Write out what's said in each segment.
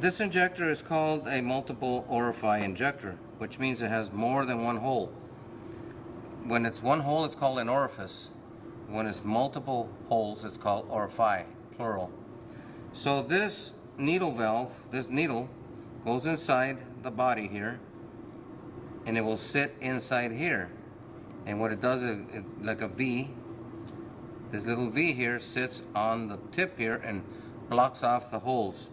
This injector is called a multiple Orifi injector, which means it has more than one hole. When it's one hole, it's called an orifice. When it's multiple holes, it's called Orifi, plural. So this needle valve, this needle, goes inside the body here, and it will sit inside here. And what it does is, like a V, this little V here sits on the tip here and blocks off the holes.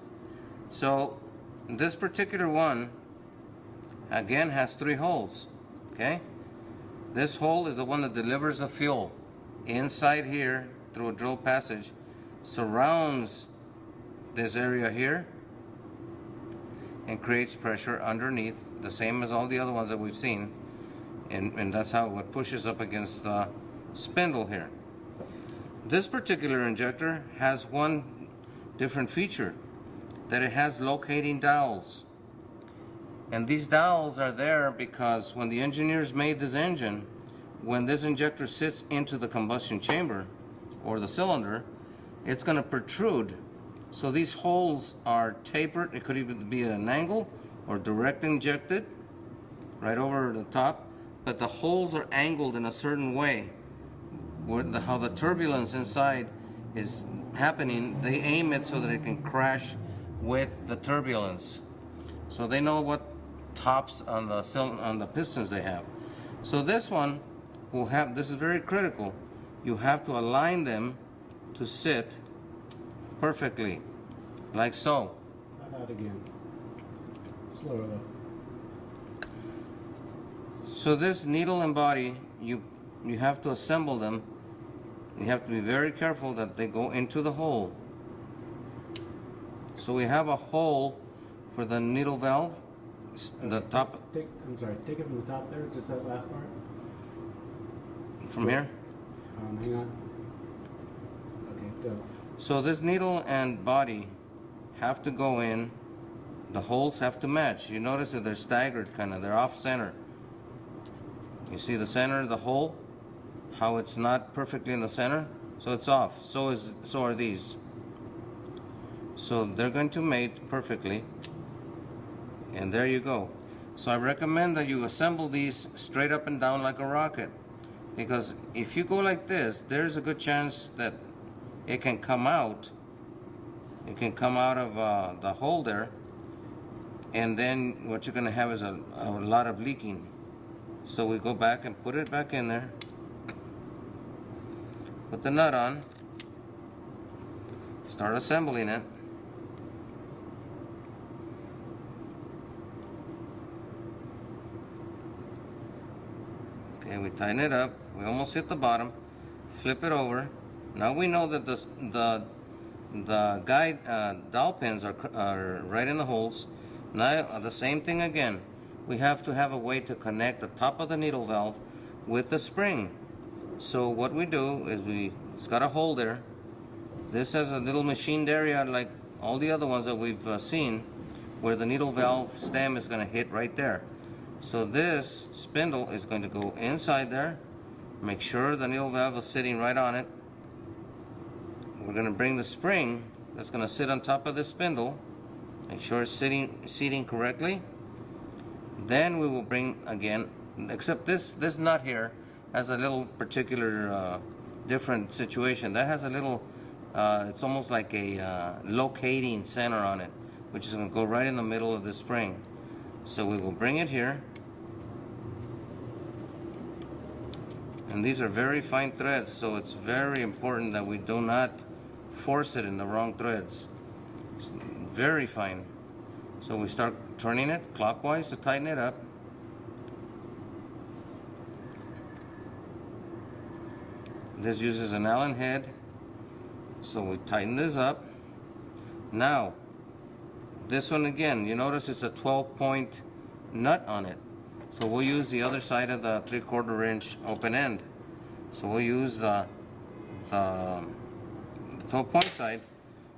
So this particular one, again, has 3 holes, okay? This hole is the one that delivers the fuel inside here through a drill passage, surrounds this area here, and creates pressure underneath, the same as all the other ones that we've seen. And that's how it pushes up against the spindle here. This particular injector has one different feature, that it has locating dowels. And these dowels are there because when the engineers made this engine, when this injector sits into the combustion chamber or the cylinder, it's going to protrude. So these holes are tapered. It could even be at an angle or direct injected right over the top, but the holes are angled in a certain way. How the turbulence inside is happening, they aim it so that it can crash with the turbulence. So they know what tops on the pistons they have. So this one will have, this is very critical, you have to align them to sit perfectly, like so. Try that again. Slower though. So this needle and body, you have to assemble them. You have to be very careful that they go into the hole. So we have a hole for the needle valve, the top. I'm sorry, take it from the top there, just that last part. From here? Hang on. Okay, go. So this needle and body have to go in. The holes have to match. You notice that they're staggered, kind of. They're off center. You see the center of the hole? How it's not perfectly in the center? So it's off. So are these. So they're going to mate perfectly. And there you go. So I recommend that you assemble these straight up and down like a rocket. Because if you go like this, there's a good chance that it can come out. It can come out of the hole there. And then what you're going to have is a lot of leaking. So we go back and put it back in there. Put the nut on. Start assembling it. Okay, we tighten it up. We almost hit the bottom. Flip it over. Now we know that the guide dowel pins are right in the holes. Now the same thing again. We have to have a way to connect the top of the needle valve with the spring. So what we do is it's got a hole there. This has a little machined area like all the other ones that we've seen, where the needle valve stem is going to hit right there. So this spindle is going to go inside there. Make sure the needle valve is sitting right on it. We're going to bring the spring that's going to sit on top of the spindle. Make sure it's seating correctly. Then we will bring again, except this nut here has a little particular different situation. That has a little, it's almost like a locating center on it, which is going to go right in the middle of the spring. So we will bring it here. And these are very fine threads, so it's very important that we do not force it in the wrong threads. It's very fine. So we start turning it clockwise to tighten it up. This uses an Allen head, so we tighten this up. Now, this one again, you notice it's a 12-point nut on it. So we'll use the other side of the 3/4 inch open end. So we'll use the 12-point side.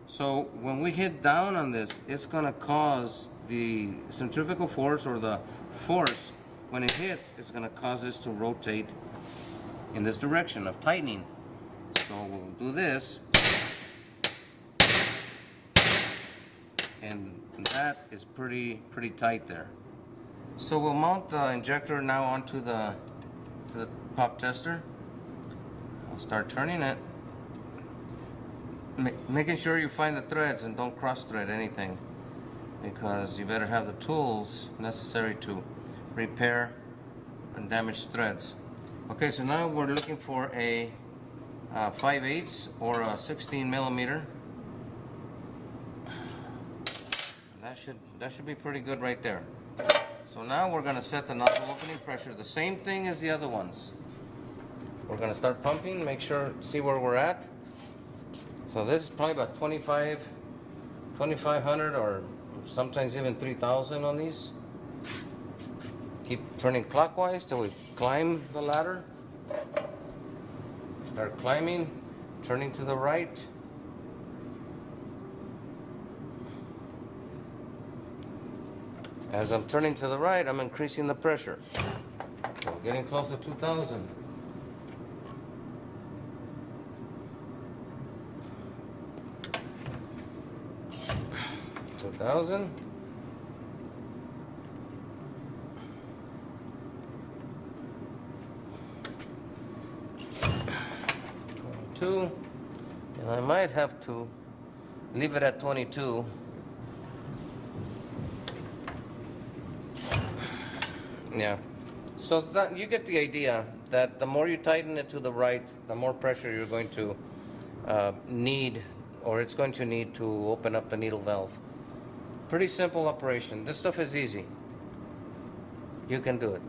So when we hit down on this, it's going to cause the centrifugal force, or the force, when it hits, it's going to cause this to rotate in this direction of tightening. So we'll do this. and that is pretty tight there. So we'll mount the injector now onto the pop tester. I'll start turning it, making sure you find the threads and don't cross thread anything, because you better have the tools necessary to repair and damaged threads. Okay, so now we're looking for a 5/8 or a 16 millimeter. That should be pretty good right there. So now we're going to set the nozzle opening pressure the same thing as the other ones. We're going to start pumping, make sure, see where we're at. So this is probably about 2,500 or sometimes even 3,000 on these. Keep turning clockwise till we climb the ladder. Start climbing, turning to the right. As I'm turning to the right, I'm increasing the pressure. So we're getting close to 2,000. 2,000. 22. And I might have to leave it at 22. Yeah, so that you get the idea that the more you tighten it to the right, the more pressure you're going to need, or it's going to need to open up the needle valve. Pretty simple operation. This stuff is easy. You can do it.